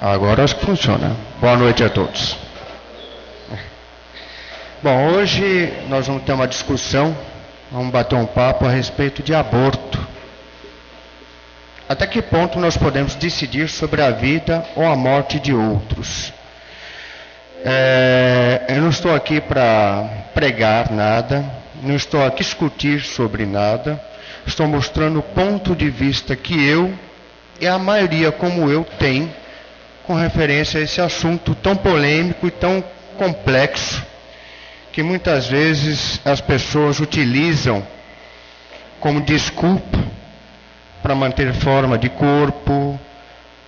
Agora acho que funciona. Boa noite a todos. Bom, hoje nós vamos ter uma discussão, vamos bater um papo a respeito de aborto. Até que ponto nós podemos decidir sobre a vida ou a morte de outros? Eu não estou aqui para pregar nada, não estou aqui discutir sobre nada, estou mostrando o ponto de vista que eu e a maioria como eu tem com referência a esse assunto tão polêmico e tão complexo, que muitas vezes as pessoas utilizam como desculpa para manter forma de corpo,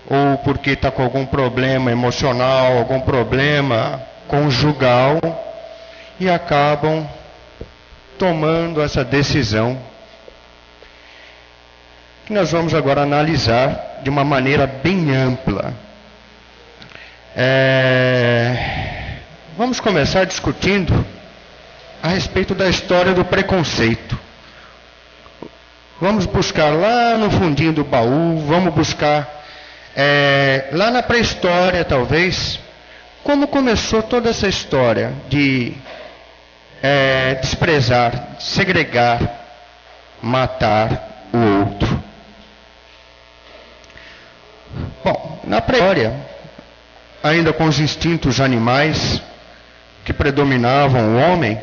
ou porque está com algum problema emocional, algum problema conjugal, e acabam tomando essa decisão, que nós vamos agora analisar de uma maneira bem ampla. Vamos começar discutindo a respeito da história do preconceito. Vamos buscar lá no fundinho do baú, vamos buscar lá na pré-história, talvez, como começou toda essa história de desprezar, segregar, matar o outro. Bom, na pré-história, ainda com os instintos animais que predominavam o homem,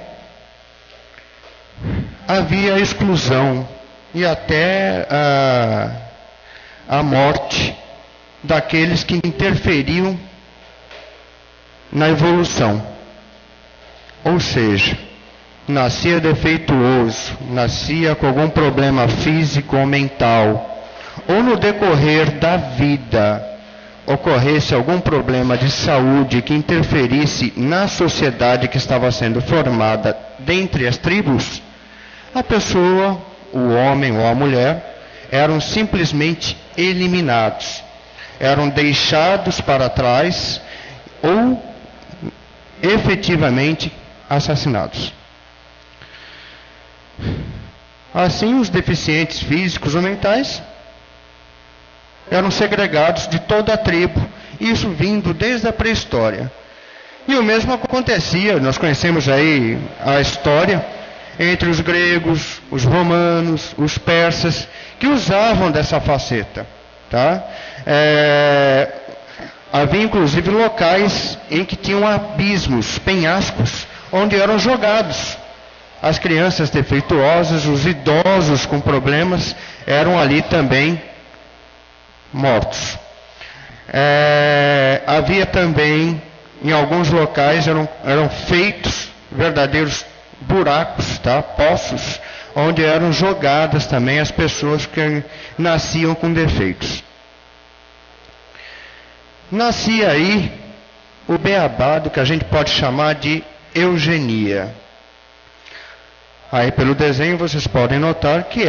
havia exclusão e até a morte daqueles que interferiam na evolução. Ou seja, nascia defeituoso, nascia com algum problema físico ou mental, ou no decorrer da vida ocorresse algum problema de saúde que interferisse na sociedade que estava sendo formada dentre as tribos, a pessoa, o homem ou a mulher, eram simplesmente eliminados, eram deixados para trás ou efetivamente assassinados. Assim, os deficientes físicos ou mentais eram segregados de toda a tribo, isso vindo desde a pré-história. E o mesmo acontecia, nós conhecemos aí a história entre os gregos, os romanos, os persas, que usavam dessa faceta. Tá? Havia inclusive locais em que tinham abismos, penhascos, onde eram jogados. As crianças defeituosas, os idosos com problemas, eram ali também mortos. Havia também, em alguns locais, eram feitos verdadeiros buracos, tá? Poços, onde eram jogadas também as pessoas que nasciam com defeitos. Nascia aí o beabá do que a gente pode chamar de eugenia. Aí pelo desenho vocês podem notar que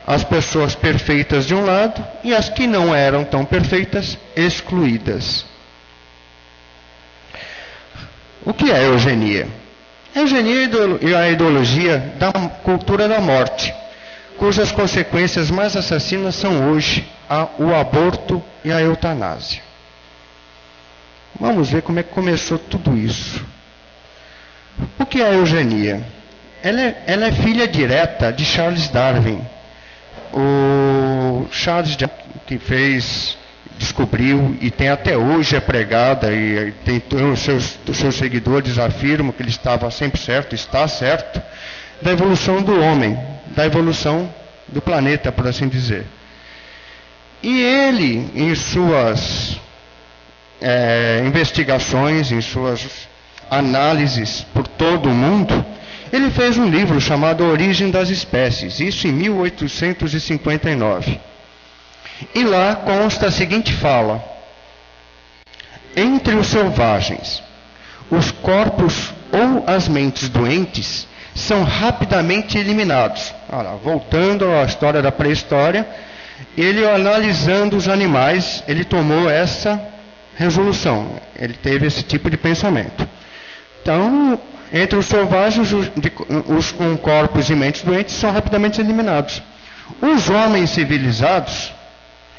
as pessoas perfeitas de um lado e as que não eram tão perfeitas excluídas. O que é eugenia? Eugenia é a ideologia da cultura da morte, cujas consequências mais assassinas são hoje o aborto e a eutanásia. Vamos ver como é que começou tudo isso. O que é a eugenia? Ela é filha direta de Charles Darwin. O Charles Darwin, que descobriu e tem até hoje pregada e tem os seus seguidores afirmam que ele estava sempre certo, está certo, da evolução do homem, da evolução do planeta, por assim dizer. E ele, em suas investigações, em suas análises por todo o mundo, ele fez um livro chamado A Origem das Espécies, isso em 1859. E lá consta a seguinte fala: entre os selvagens, os corpos ou as mentes doentes são rapidamente eliminados. Voltando à história da pré-história, ele analisando os animais, ele tomou essa resolução, ele teve esse tipo de pensamento. Então, entre os selvagens, os com corpos e mentes doentes são rapidamente eliminados. Os homens civilizados,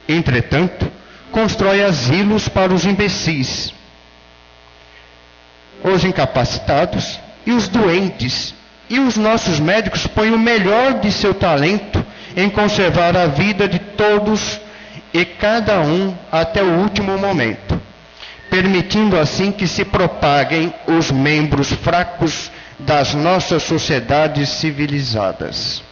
entretanto, constrói asilos para os imbecis, os incapacitados e os doentes. E os nossos médicos põem o melhor de seu talento em conservar a vida de todos e cada um até o último momento, permitindo assim que se propaguem os membros fracos das nossas sociedades civilizadas.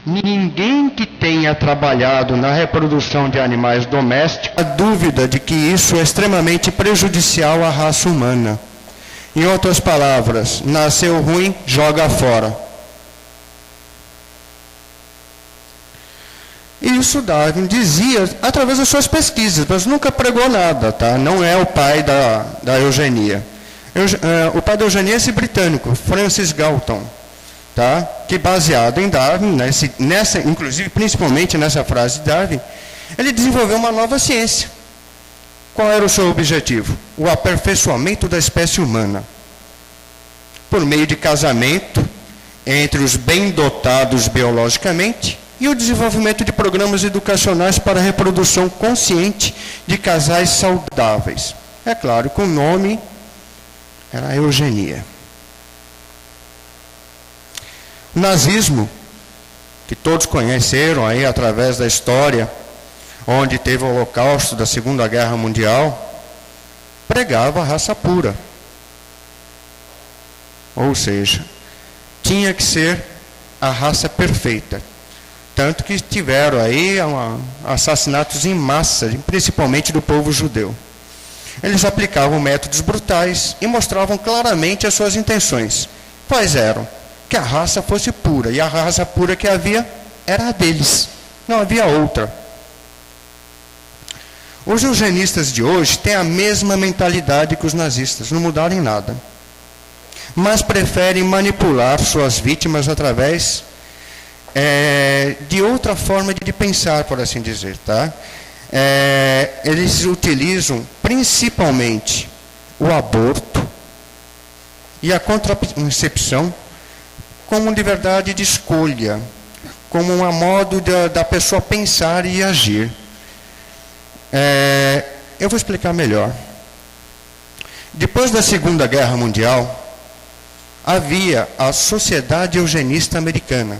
Ninguém que tenha trabalhado na reprodução de animais domésticos há dúvida de que isso é extremamente prejudicial à raça humana. Em outras palavras, nasceu ruim, joga fora. Isso Darwin dizia através das suas pesquisas, mas nunca pregou nada, tá? Não é o pai da eugenia. O pai da eugenia é esse britânico, Francis Galton, tá? Que baseado em Darwin, inclusive principalmente nessa frase de Darwin, ele desenvolveu uma nova ciência. Qual era o seu objetivo? O aperfeiçoamento da espécie humana, por meio de casamento entre os bem dotados biologicamente e o desenvolvimento de programas educacionais para a reprodução consciente de casais saudáveis. É claro que o nome era a eugenia. O nazismo, que todos conheceram aí através da história, onde teve o holocausto da Segunda Guerra Mundial, pregava a raça pura. Ou seja, tinha que ser a raça perfeita. Tanto que tiveram aí assassinatos em massa, principalmente do povo judeu. Eles aplicavam métodos brutais e mostravam claramente as suas intenções. Quais eram? Que a raça fosse pura. E a raça pura que havia era a deles. Não havia outra. Os eugenistas de hoje têm a mesma mentalidade que os nazistas, não mudaram em nada. Mas preferem manipular suas vítimas através de outra forma de pensar, por assim dizer, tá? Eles utilizam principalmente o aborto e a contracepção como liberdade de escolha, como um modo da pessoa pensar e agir. Eu vou explicar melhor. Depois da Segunda Guerra Mundial, havia a Sociedade Eugenista Americana.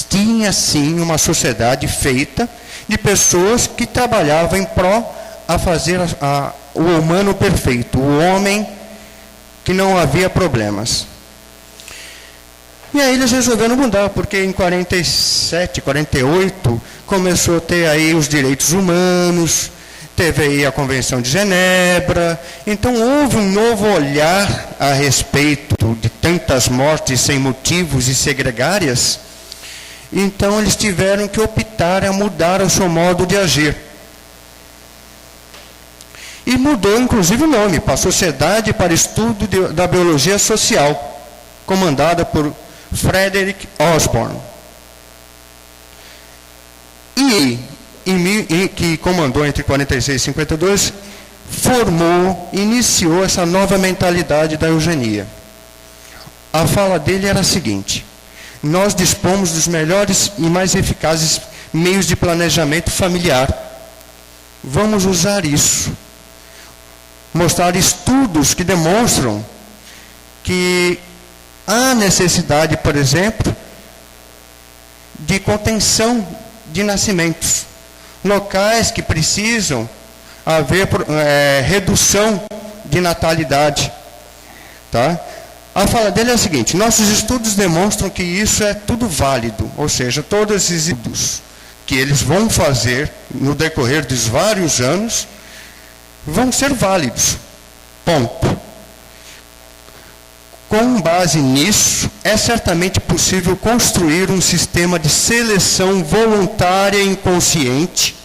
Tinha, sim, uma sociedade feita de pessoas que trabalhavam em pró a fazer o humano perfeito, o homem que não havia problemas. E aí eles resolveram mudar, porque em 47, 48, começou a ter aí os direitos humanos, teve aí a Convenção de Genebra. Então houve um novo olhar a respeito de tantas mortes sem motivos e segregárias. Então eles tiveram que optar a mudar o seu modo de agir. E mudou inclusive o nome para a Sociedade para Estudo da Biologia Social, comandada por Frederick Osborn. Que comandou entre 46 e 52, iniciou essa nova mentalidade da eugenia. A fala dele era a seguinte: nós dispomos dos melhores e mais eficazes meios de planejamento familiar. Vamos usar isso. Mostrar estudos que demonstram que há necessidade, por exemplo, de contenção de nascimentos. Locais que precisam haver redução de natalidade. Tá? A fala dele é a seguinte: nossos estudos demonstram que isso é tudo válido, ou seja, todos esses estudos que eles vão fazer no decorrer dos vários anos vão ser válidos. Ponto. Com base nisso, é certamente possível construir um sistema de seleção voluntária e inconsciente,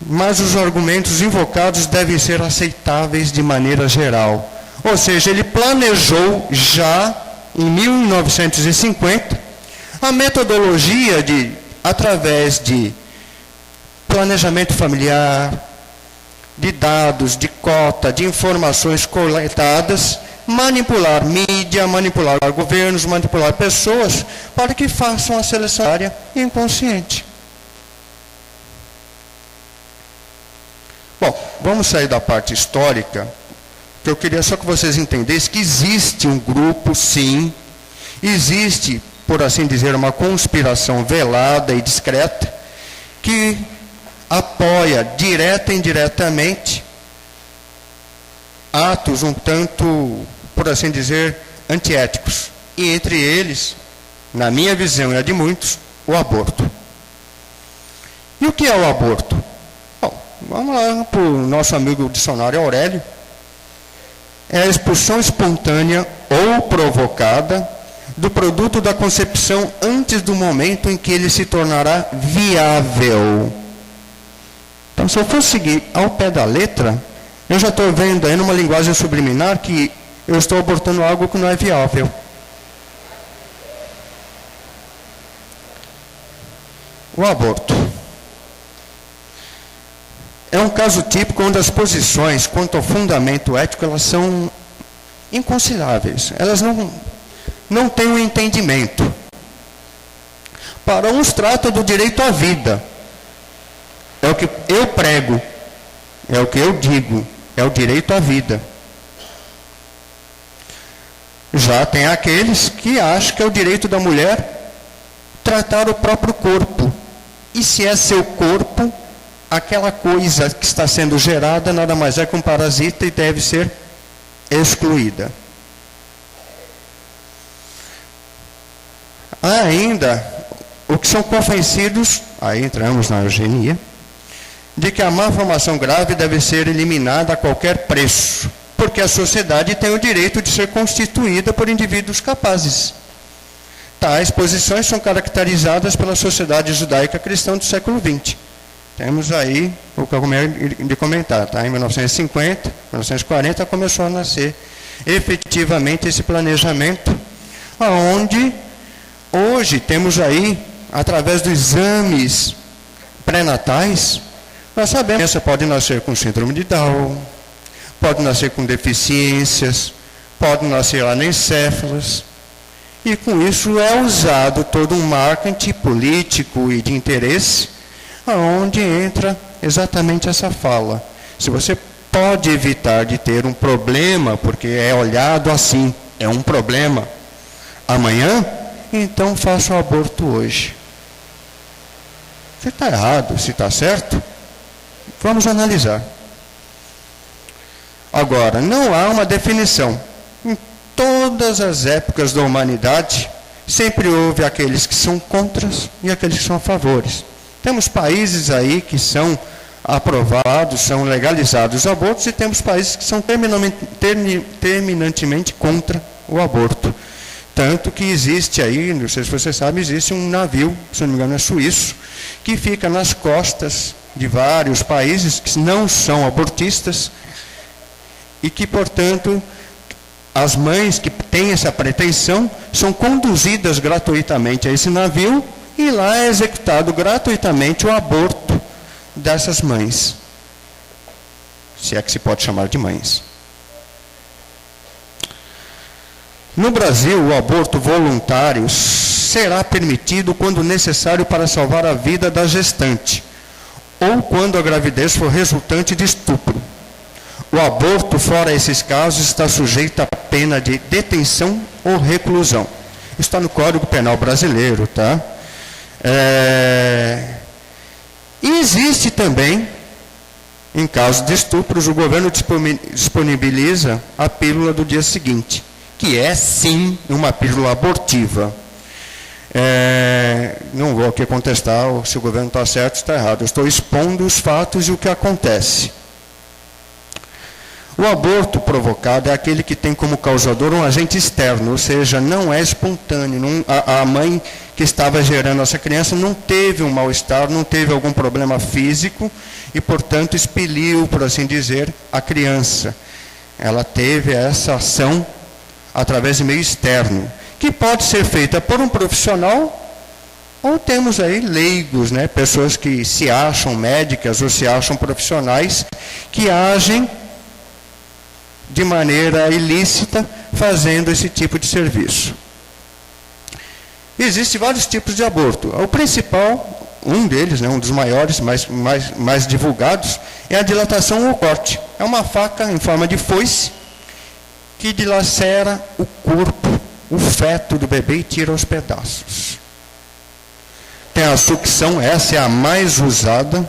mas os argumentos invocados devem ser aceitáveis de maneira geral. Ou seja, ele planejou já em 1950 a metodologia através de planejamento familiar, de dados, de cota, de informações coletadas, manipular mídia, manipular governos, manipular pessoas, para que façam a seleção área inconsciente. Bom, vamos sair da parte histórica, que eu queria só que vocês entendessem que existe um grupo, sim, existe, por assim dizer, uma conspiração velada e discreta, que apoia direta e indiretamente atos um tanto, por assim dizer, antiéticos. E entre eles, na minha visão e a de muitos, o aborto. E o que é o aborto? Bom, vamos lá para o nosso amigo dicionário Aurélio. É a expulsão espontânea ou provocada do produto da concepção antes do momento em que ele se tornará viável. Então, se eu for seguir ao pé da letra, eu já estou vendo aí numa linguagem subliminar que eu estou abortando algo que não é viável. O aborto é um caso típico onde as posições quanto ao fundamento ético elas são inconciliáveis. Elas não têm um entendimento. Para uns trata do direito à vida. É o que eu prego, é o que eu digo, é o direito à vida. Já tem aqueles que acham que é o direito da mulher tratar o próprio corpo. E se é seu corpo, aquela coisa que está sendo gerada nada mais é que um parasita e deve ser excluída. Há ainda o que são convencidos, aí entramos na eugenia, de que a malformação grave deve ser eliminada a qualquer preço, porque a sociedade tem o direito de ser constituída por indivíduos capazes. Tais posições são caracterizadas pela sociedade judaica cristã do século XX. Temos aí o que eu acabei de comentar, tá? Em 1950, 1940 começou a nascer efetivamente esse planejamento, onde hoje temos aí, através dos exames pré-natais, nós sabemos que a criança pode nascer com síndrome de Down, pode nascer com deficiências, pode nascer anencéfalas, e com isso é usado todo um marketing político e de interesse, aonde entra exatamente essa fala. Se você pode evitar de ter um problema, porque é olhado assim, é um problema, amanhã, então faça o aborto hoje. Se está errado, se está certo, vamos analisar. Agora, não há uma definição. Em todas as épocas da humanidade, sempre houve aqueles que são contras e aqueles que são a favores. Temos países aí que são aprovados, são legalizados os abortos, e temos países que são terminantemente contra o aborto. Tanto que existe aí, não sei se você sabe, existe um navio, se não me engano é suíço, que fica nas costas de vários países que não são abortistas e que, portanto, as mães que têm essa pretensão são conduzidas gratuitamente a esse navio e lá é executado gratuitamente o aborto dessas mães, se é que se pode chamar de mães. No Brasil, o aborto voluntário será permitido quando necessário para salvar a vida da gestante, ou quando a gravidez for resultante de estupro. O aborto, fora esses casos, está sujeito à pena de detenção ou reclusão. Está no Código Penal brasileiro, tá? E existe também, em caso de estupros, o governo disponibiliza a pílula do dia seguinte, que é, sim, uma pílula abortiva. Não vou aqui contestar se o governo está certo ou está errado. Eu estou expondo os fatos e o que acontece. O aborto provocado é aquele que tem como causador um agente externo, ou seja, não é espontâneo. A mãe que estava gerando essa criança não teve um mal-estar, não teve algum problema físico e, portanto, expeliu, por assim dizer, a criança. Ela teve essa ação através de meio externo, que pode ser feita por um profissional, ou temos aí leigos, né, pessoas que se acham médicas ou se acham profissionais, que agem de maneira ilícita, fazendo esse tipo de serviço. Existem vários tipos de aborto. O principal um deles, né, um dos maiores, mais divulgados, é a dilatação ou corte. É uma faca em forma de foice que dilacera o corpo, o feto do bebê e tira aos pedaços. Tem a sucção, essa é a mais usada.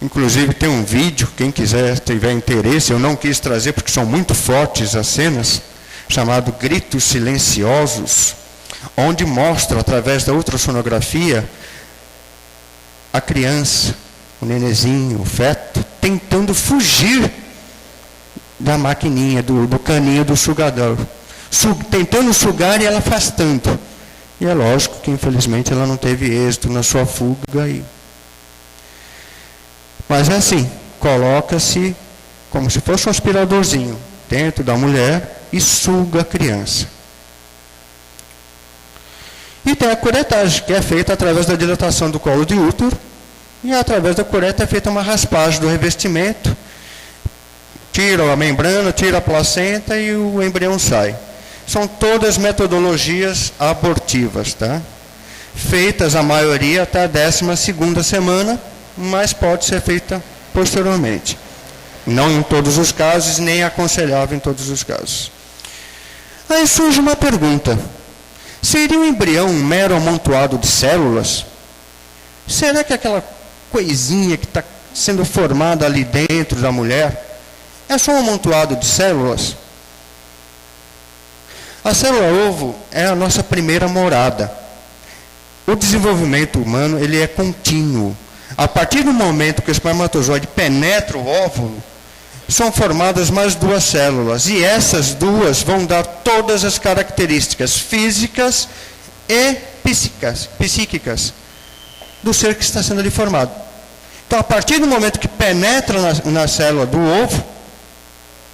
Inclusive tem um vídeo, quem quiser, tiver interesse, eu não quis trazer porque são muito fortes as cenas, chamado Gritos Silenciosos, onde mostra, através da ultrassonografia, a criança, o nenenzinho, o feto, tentando fugir da maquininha, do caninho do sugador. Tentando sugar e ela afastando. E é lógico que, infelizmente, ela não teve êxito na sua fuga. Mas é assim, coloca-se como se fosse um aspiradorzinho dentro da mulher e suga a criança. E tem a curetagem, que é feita através da dilatação do colo de útero, e através da cureta é feita uma raspagem do revestimento, tira a membrana, tira a placenta e o embrião sai. São todas metodologias abortivas, tá? Feitas a maioria até a 12ª semana, mas pode ser feita posteriormente. Não em todos os casos, nem aconselhável em todos os casos. Aí surge uma pergunta. Seria um embrião um mero amontoado de células? Será que aquela coisinha que está sendo formada ali dentro da mulher é só um amontoado de células? A célula-ovo é a nossa primeira morada. O desenvolvimento humano ele é contínuo. A partir do momento que o espermatozoide penetra o óvulo, são formadas mais 2 células. E essas 2 vão dar todas as características físicas e psíquicas do ser que está sendo ali formado. Então, a partir do momento que penetra na célula do ovo,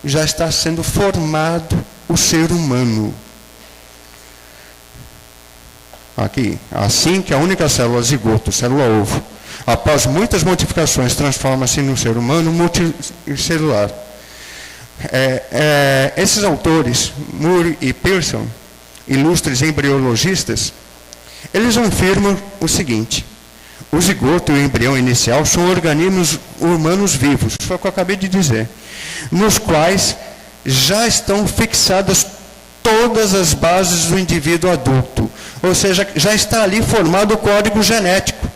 já está sendo formado o ser humano. Aqui, assim que a única célula zigoto, célula ovo, após muitas modificações, transforma-se num ser humano multicelular. Esses autores, Moore e Pearson, ilustres embriologistas, eles afirmam o seguinte: o zigoto e o embrião inicial são organismos humanos vivos, foi o que eu acabei de dizer, nos quais já estão fixadas todas as bases do indivíduo adulto, ou seja, já está ali formado o código genético.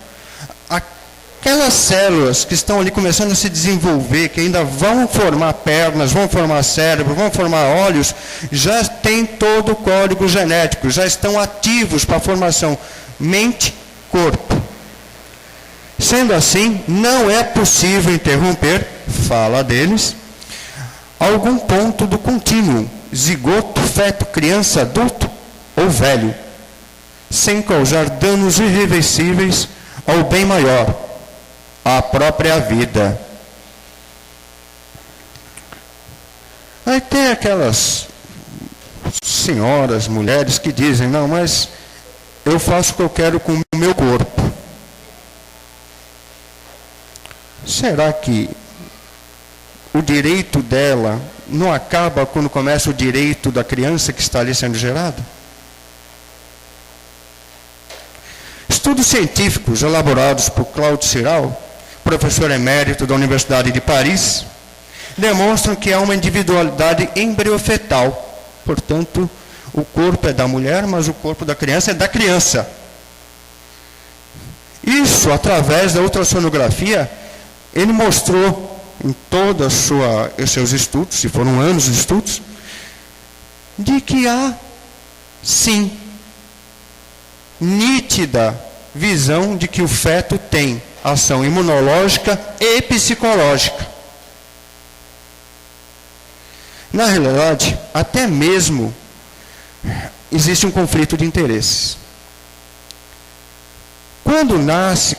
Aquelas células que estão ali começando a se desenvolver, que ainda vão formar pernas, vão formar cérebro, vão formar olhos, já tem todo o código genético, já estão ativos para a formação mente-corpo. Sendo assim, não é possível interromper, fala deles, algum ponto do contínuo, zigoto, feto, criança, adulto ou velho, sem causar danos irreversíveis ao bem maior, à própria vida. Aí tem aquelas senhoras, mulheres que dizem, não, mas eu faço o que eu quero com o meu corpo. Será que o direito dela não acaba quando começa o direito da criança que está ali sendo gerada? Estudos científicos elaborados por Claude Siral, professor emérito da Universidade de Paris, demonstram que há uma individualidade embriofetal. Portanto, o corpo é da mulher, mas o corpo da criança é da criança. Isso, através da ultrassonografia, ele mostrou em todos os seus estudos, se foram anos de estudos, de que há, sim, nítida visão de que o feto tem ação imunológica e psicológica. Na realidade, até mesmo existe um conflito de interesses.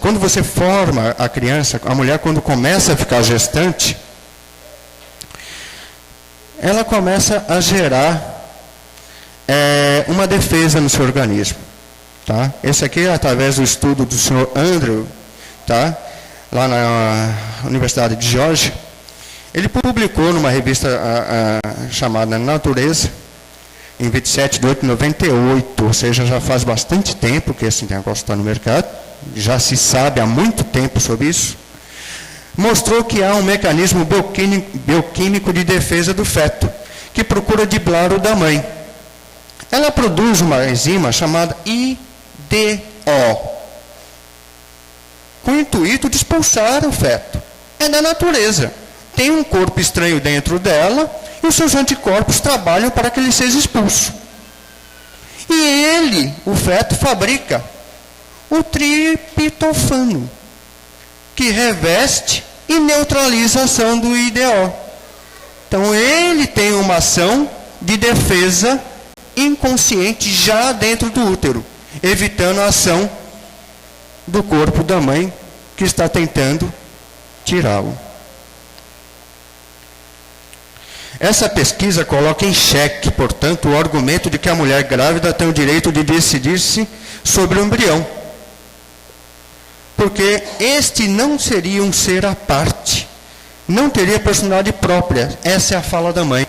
Quando você forma a criança, a mulher quando começa a ficar gestante, ela começa a gerar uma defesa no seu organismo. Tá? Esse aqui é através do estudo do Sr. Andrew, tá? Lá na Universidade de Georgia. Ele publicou numa revista chamada Natureza em 27 de 8 de 98, ou seja, já faz bastante tempo que esse negócio está no mercado, já se sabe há muito tempo sobre isso, mostrou que há um mecanismo bioquímico de defesa do feto, que procura driblar o da mãe. Ela produz uma enzima chamada IDO, com o intuito de expulsar o feto. É da natureza. Tem um corpo estranho dentro dela e os seus anticorpos trabalham para que ele seja expulso. E ele, o feto, fabrica o triptofano, que reveste e neutraliza a ação do IDO. Então ele tem uma ação de defesa inconsciente já dentro do útero, evitando a ação do corpo da mãe que está tentando tirá-lo. Essa pesquisa coloca em xeque, portanto, o argumento de que a mulher grávida tem o direito de decidir-se sobre o embrião. Porque este não seria um ser à parte, não teria personalidade própria. Essa é a fala da mãe.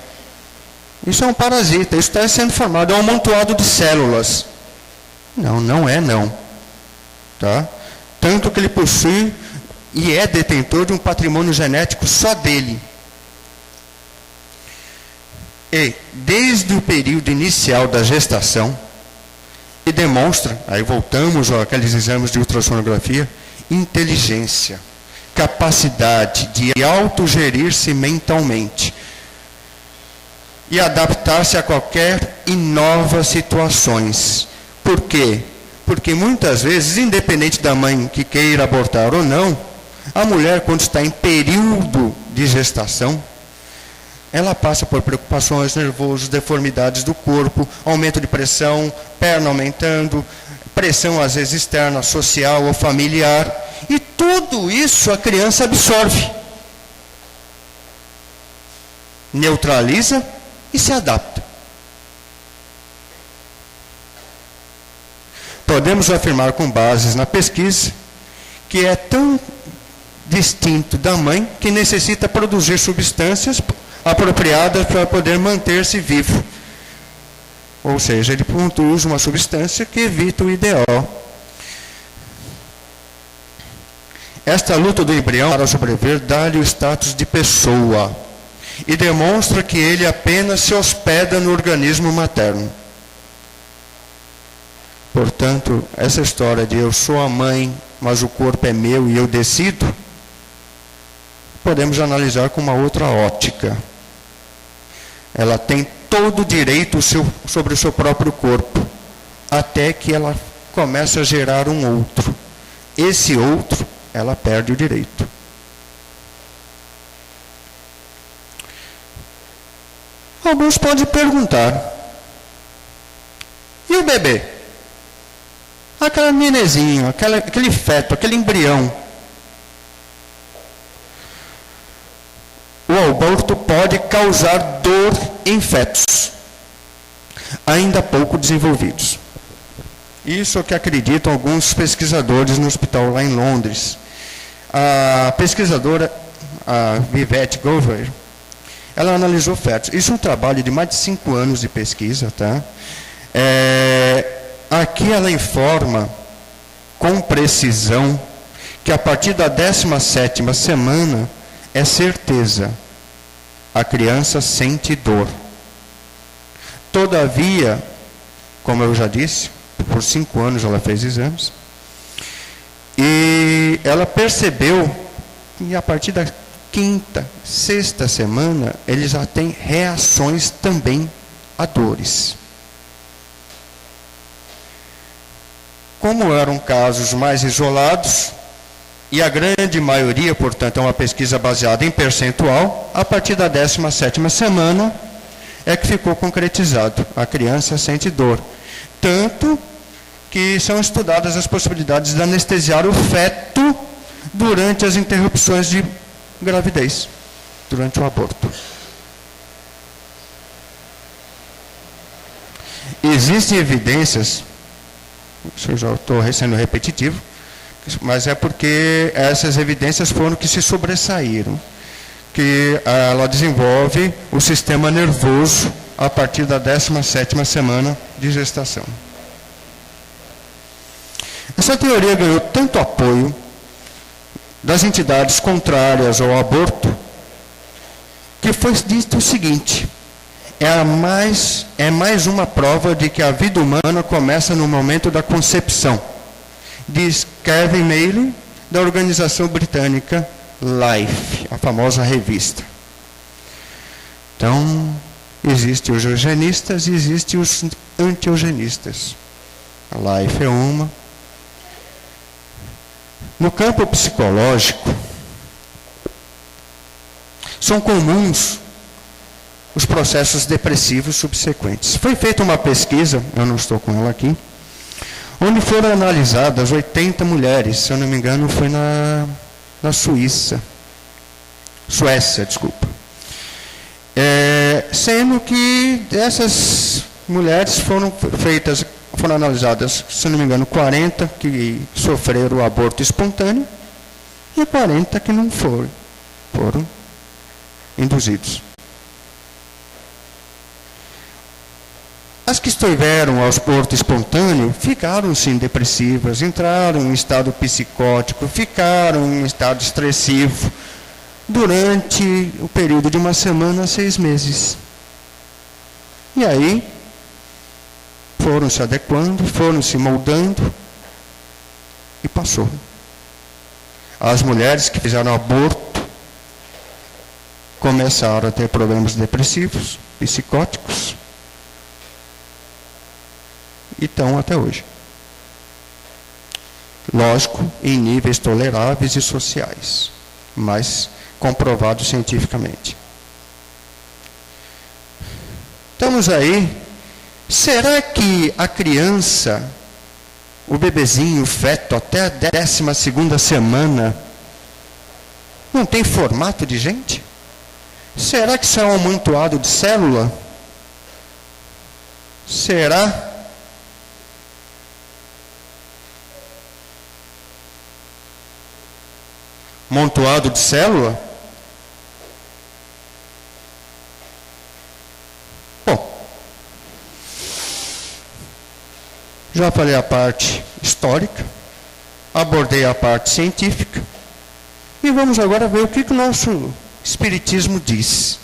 Isso é um parasita, isso está sendo formado, é um amontoado de células. Não, não é não. Tá? Tanto que ele possui e é detentor de um patrimônio genético só dele. E, desde o período inicial da gestação, e demonstra, aí voltamos àqueles exames de ultrassonografia, inteligência, capacidade de autogerir-se mentalmente e adaptar-se a qualquer e novas situações. Por quê? Porque muitas vezes, independente da mãe que queira abortar ou não, a mulher, quando está em período de gestação, ela passa por preocupações, nervosos, deformidades do corpo, aumento de pressão, perna aumentando, pressão às vezes externa, social ou familiar. E tudo isso a criança absorve, neutraliza e se adapta. Podemos afirmar com bases na pesquisa que é tão distinto da mãe que necessita produzir substâncias apropriadas para poder manter-se vivo. Ou seja, ele produz uma substância que evita o IDO. Esta luta do embrião para sobreviver dá-lhe o status de pessoa e demonstra que ele apenas se hospeda no organismo materno. Portanto, essa história de eu sou a mãe, mas o corpo é meu e eu decido, podemos analisar com uma outra ótica. Ela tem todo o direito sobre o seu próprio corpo, até que ela comece a gerar um outro. Esse outro, ela perde o direito. Alguns podem perguntar, e o bebê? Aquele nenezinho, aquele feto, aquele embrião. O aborto pode causar dor em fetos, ainda pouco desenvolvidos. Isso é o que acreditam alguns pesquisadores no hospital lá em Londres. A pesquisadora, a Vivette Gover, ela analisou fetos. Isso é um trabalho de mais de 5 anos de pesquisa, tá? Aqui ela informa com precisão que a partir da 17ª semana é certeza, a criança sente dor. Todavia, como eu já disse, por 5 anos ela fez exames, e ela percebeu que a partir da 5ª, 6ª semana, ele já tem reações também a dores. Como eram casos mais isolados, e a grande maioria, portanto, é uma pesquisa baseada em percentual, a partir da 17ª semana é que ficou concretizado. A criança sente dor. Tanto que são estudadas as possibilidades de anestesiar o feto durante as interrupções de gravidez, durante o aborto. Existem evidências, eu já estou sendo repetitivo, mas é porque essas evidências foram que se sobressaíram, que ela desenvolve o sistema nervoso a partir da 17ª semana de gestação. Essa teoria ganhou tanto apoio das entidades contrárias ao aborto, que foi dito o seguinte: é mais uma prova de que a vida humana começa no momento da concepção, diz Kevin Maley, da organização britânica Life, a famosa revista. Então, existem os eugenistas e existem os anti-eugenistas. A Life é uma. No campo psicológico, são comuns os processos depressivos subsequentes. Foi feita uma pesquisa, eu não estou com ela aqui, onde foram analisadas 80 mulheres, se eu não me engano foi na Suécia, desculpa. Sendo que essas mulheres foram analisadas, se não me engano, 40 que sofreram o aborto espontâneo e 40 que não foram induzidos. As que tiveram aborto espontâneo ficaram sim depressivas, entraram em estado psicótico, ficaram em estado estressivo durante o período de 1 semana a 6 meses. E aí foram se adequando, foram se moldando e passou. As mulheres que fizeram aborto começaram a ter problemas depressivos, psicóticos, e estão até hoje. Lógico, em níveis toleráveis e sociais, mas comprovados cientificamente. Estamos aí. Será que a criança, o bebezinho, o feto, até a 12ª semana, não tem formato de gente? Será que isso é um amontoado de célula? Será? Amontoado de célula? Bom, já falei a parte histórica, abordei a parte científica, e vamos agora ver o que o nosso Espiritismo diz.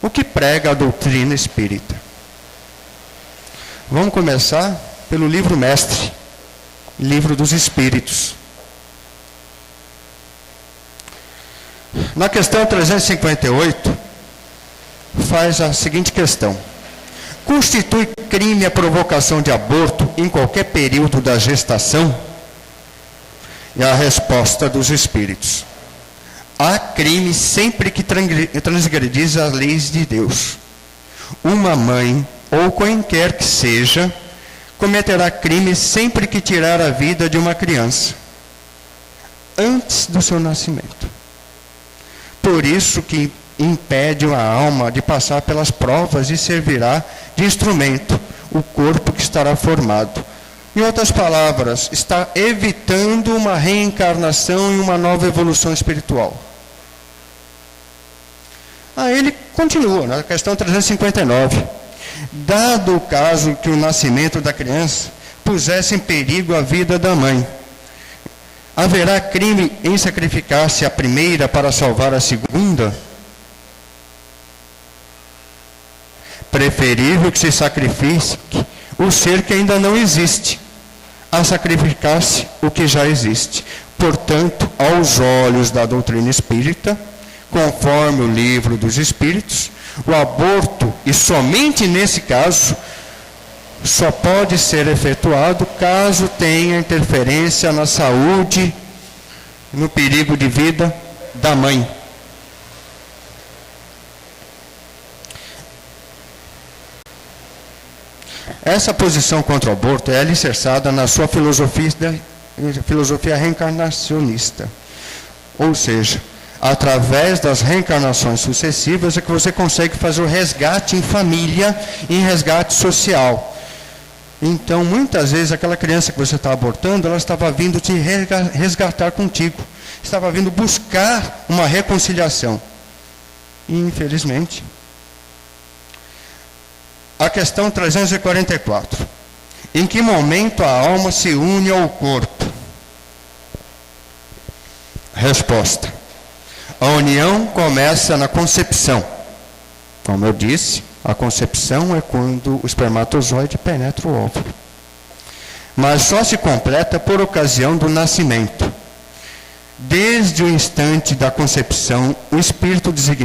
O que prega a doutrina espírita. Vamos começar pelo livro mestre, Livro dos Espíritos. Na questão 358, faz a seguinte questão: constitui crime a provocação de aborto em qualquer período da gestação? E a resposta dos Espíritos: há crime sempre que transgredis as leis de Deus. Uma mãe, ou quem quer que seja, cometerá crime sempre que tirar a vida de uma criança, antes do seu nascimento. Por isso que impede a alma de passar pelas provas e servirá de instrumento o corpo que estará formado. Em outras palavras, está evitando uma reencarnação e uma nova evolução espiritual. Aí ele continua, na questão 359. Dado o caso que o nascimento da criança pusesse em perigo a vida da mãe, haverá crime em sacrificar-se a primeira para salvar a segunda? Preferível que se sacrifique o ser que ainda não existe, a sacrificar-se o que já existe. Portanto, aos olhos da doutrina espírita, conforme o Livro dos Espíritos, o aborto, e somente nesse caso, só pode ser efetuado caso tenha interferência na saúde, no perigo de vida da mãe. Essa posição contra o aborto é alicerçada na sua filosofia reencarnacionista. Ou seja, através das reencarnações sucessivas é que você consegue fazer o resgate em família e em resgate social. Então, muitas vezes, aquela criança que você está abortando, ela estava vindo te resgatar contigo. Estava vindo buscar uma reconciliação. E, infelizmente, A questão 344. Em que momento a alma se une ao corpo? Resposta. A união começa na concepção. Como eu disse, a concepção é quando o espermatozoide penetra o óvulo. Mas só se completa por ocasião do nascimento. Desde o instante da concepção, o espírito designa